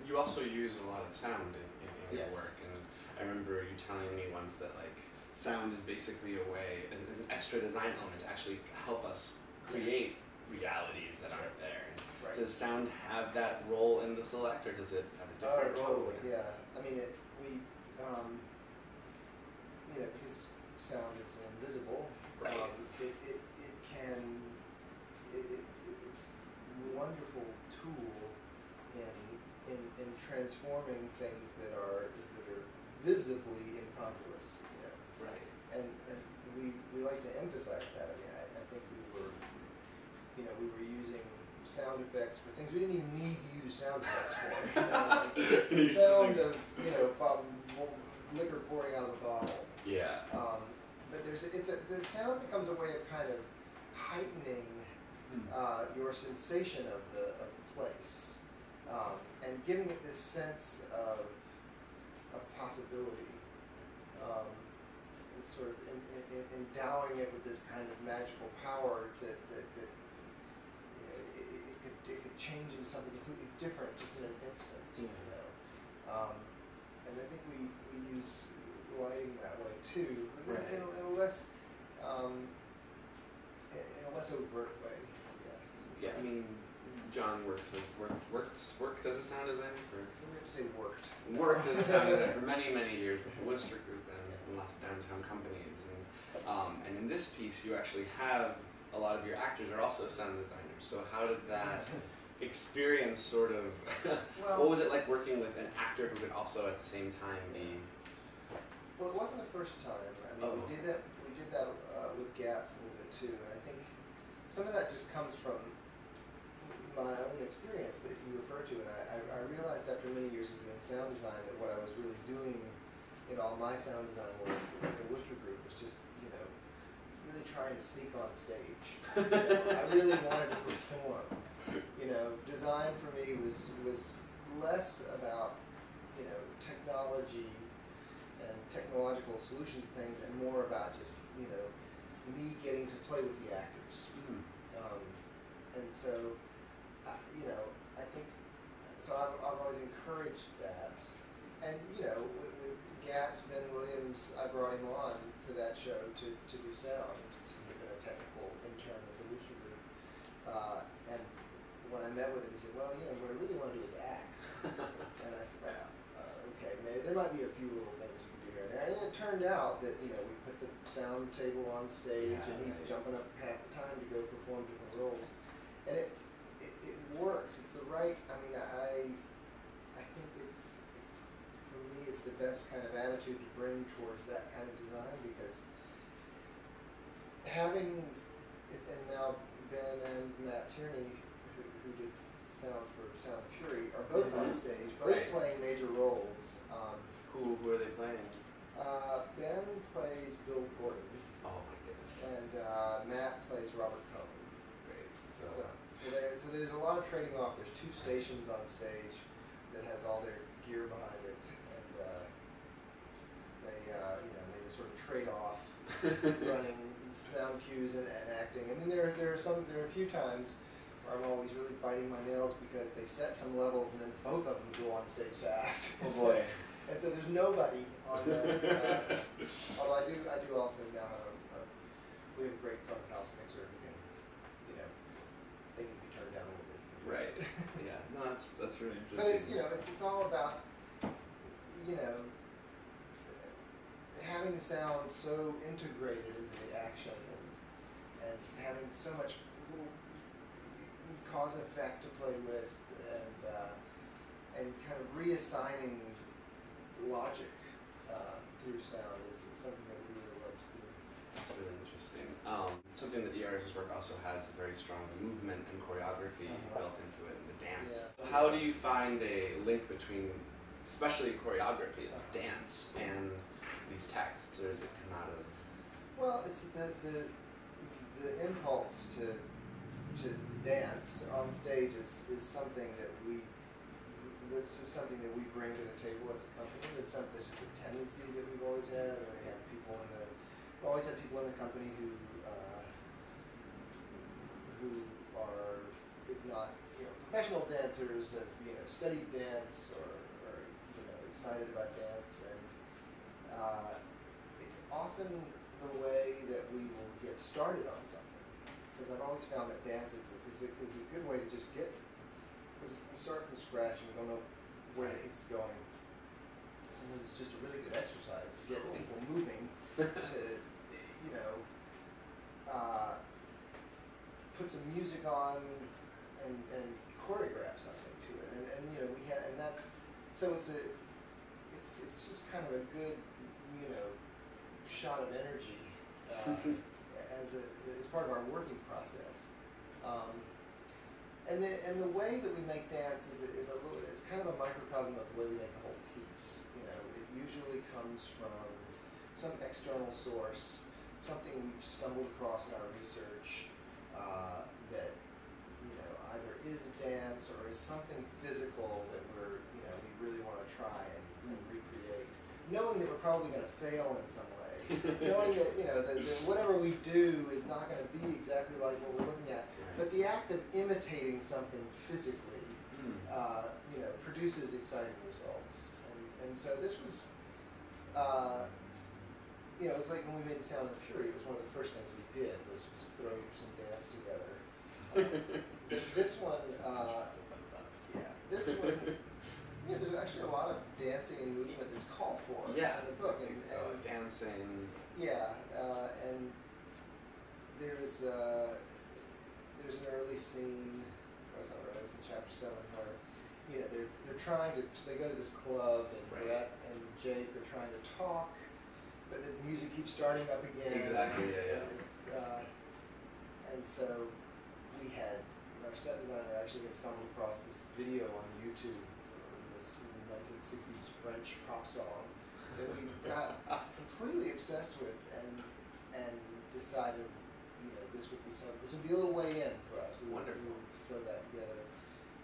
you also use a lot of sound in your Yes. work, and I remember you telling me once that like sound is basically a way, an extra design element to actually help us create realities that aren't there. Right. Does sound have that role in the Select, or does it have a different role? Totally, yeah. I mean, you know, because sound is invisible, Right. it's a wonderful tool in transforming things that are visibly incongruous, you know. Right. And we like to emphasize that. I mean, I think we were using sound effects for things we didn't even need to use sound effects for. You know, like the sound of, you know, liquor pouring out of a bottle. Yeah. But the sound becomes a way of kind of heightening your sensation of the place, and giving it this sense of possibility, and sort of endowing it with this kind of magical power that you know, it could change into something completely different just in an instant. You know, and I think we use lighting that way too, but in a less overt way, yes. Yeah, I mean, John works as a sound designer for. We have to say worked. Worked as a sound designer for many years with the Worcester Group and lots of downtown companies, and in this piece you actually have a lot of your actors are also sound designers. So how did that experience sort of? Well, what was it like working with an actor who could also at the same time be? Well, it wasn't the first time. I mean, we did that with Gats a little bit too, and I think some of that just comes from my own experience that you refer to, and I realized after many years of doing sound design that what I was really doing in all my sound design work with the Worcester Group was just, you know, really trying to sneak on stage. You know, I really wanted to perform. You know, design for me was less about, you know, technology and technological solutions things, and more about just, you know, me getting to play with the actors. And so, you know, I think, so I've always encouraged that. And, you know, with Gats, Ben Williams, I brought him on for that show to do sound. He had been a technical intern with the Worcester Group. And when I met with him, he said, well, you know, what I really want to do is act. And I said, well, okay, maybe there might be a few little things you can do here and there. And it turned out that, you know, we put the sound table on stage, and he's jumping up half the time to go perform different roles. And it works. It's the right. I mean, I think it's for me it's the best kind of attitude to bring towards that kind of design, because having and now Ben and Matt Tierney, who did sound for Sound of Fury, are both on stage, both playing major roles. Who are they playing? Ben plays Bill Gordon. Oh my goodness. And Matt plays Robert Cohen. Great. So there's a lot of trading off. There's two stations on stage that has all their gear behind it, and they they just sort of trade off running sound cues and acting. And then there are a few times where I'm always really biting my nails because they set some levels and then both of them go on stage to act. Oh boy. And so there's nobody on that. Although I do also now have we have a great front of house mixer who can, you know, they can be turned down a little bit. Right. Yeah. No, that's really interesting. But it's, you know, it's all about, you know, having the sound so integrated into the action, and having so much little cause and effect to play with, and kind of reassigning logic through sound is something that we really love to do. That's really interesting. Something that ERS's work also has very strong movement and choreography built into it, and the dance. Yeah. How do you find a link between, especially choreography, like dance, and these texts, or does it come out of? Well, it's the impulse to dance on stage is something that's just something that we bring to the table as a company. It's just a tendency that we've always had. We have we've always had people in the company who are, if not, you know, professional dancers have studied dance or excited about dance, and it's often the way that we will get started on something. Because I've always found that dance is a good way to just get, because we start from scratch and we don't know where this is going. Sometimes it's just a really good exercise to get people moving to, put some music on and choreograph something to it, and we had, and that's, so it's just kind of a good shot of energy as part of our working process, and the way that we make dance is kind of a microcosm of the way we make the whole piece. It usually comes from some external source, something we've stumbled across in our research that either is dance or is something physical that we really want to try and recreate, knowing that we're probably going to fail in some way, knowing that that whatever we do is not going to be exactly like what we're looking at, but the act of imitating something physically produces exciting results, and so this was it was like when we made Sound of Fury. It was one of the first things we did was throw some dance together. This one, there's actually a lot of dancing and movement that's called for in the book. And dancing. Yeah, and there's an early scene. It's not early. It's in chapter 7 where they're trying to. They go to this club and Brett and Jake are trying to talk, but the music keeps starting up again. Exactly. Yeah. And so we had our set designer actually had stumbled across this video on YouTube for this 1960s French pop song that we got completely obsessed with and decided this would be a little way in for us. We would throw that together.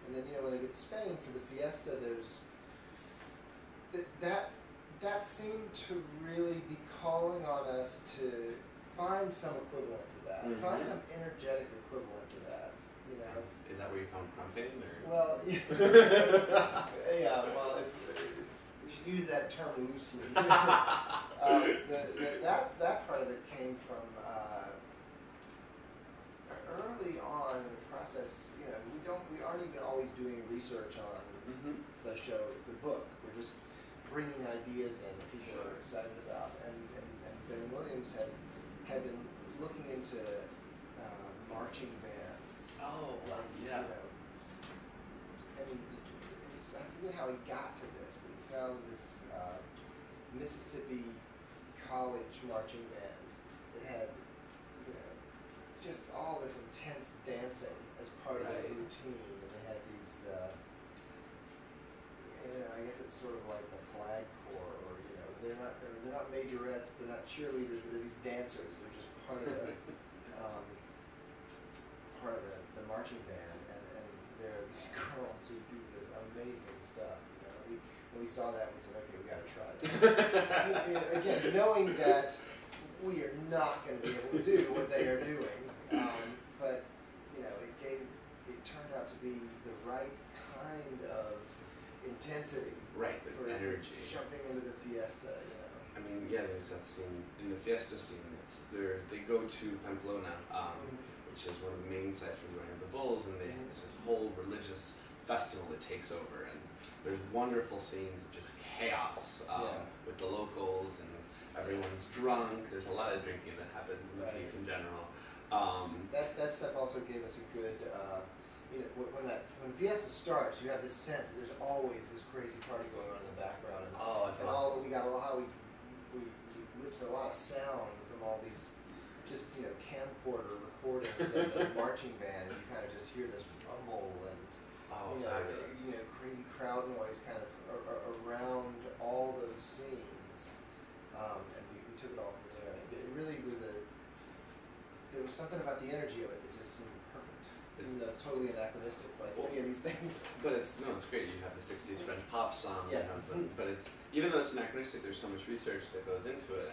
And then when they get to Spain for the fiesta, there's that seemed to really be calling on us to find some equivalent to that, find some energetic equivalent to that. Is that where you found crumping, or? Well, yeah. Well, we should use that term loosely. That part of it came from early on in the process. We aren't even always doing research on the show, the book. We're just bringing ideas in that people are excited about, and Ben Williams had been looking into marching bands. Oh, yeah. And I forget how he got to this, but he found this Mississippi college marching band that had just all this intense dancing as part of their routine, and they had these I guess it's sort of like the flag corps, or they're not majorettes, they're not cheerleaders, but they're these dancers. They're just part of the the marching band, and there are these girls who do this amazing stuff. When we saw that, we said, okay, we got to try this. Again, knowing that we are not going to be able to do what they are doing, but it turned out to be the right kind of intensity, for energy, jumping into the fiesta. I mean, there's that scene in the fiesta scene. They go to Pamplona, which is one of the main sites for the Wearing of the Bulls, and it's this whole religious festival that takes over, and there's wonderful scenes of just chaos with the locals, and everyone's drunk. There's a lot of drinking that happens in the piece in general. That stuff also gave us a good, when Fiesta starts, you have this sense that there's always this crazy party going on in the background, and we lifted a lot of sound from all these just camcorder recordings of the marching band, and you kind of just hear this rumble and crazy crowd noise kind of around all those scenes, and we took it all from there. It really was there was something about the energy of it that just seemed perfect. Even though it's totally anachronistic, like any of these things. But it's great. You have the '60s French pop song. Yeah. But even though it's anachronistic, there's so much research that goes into it.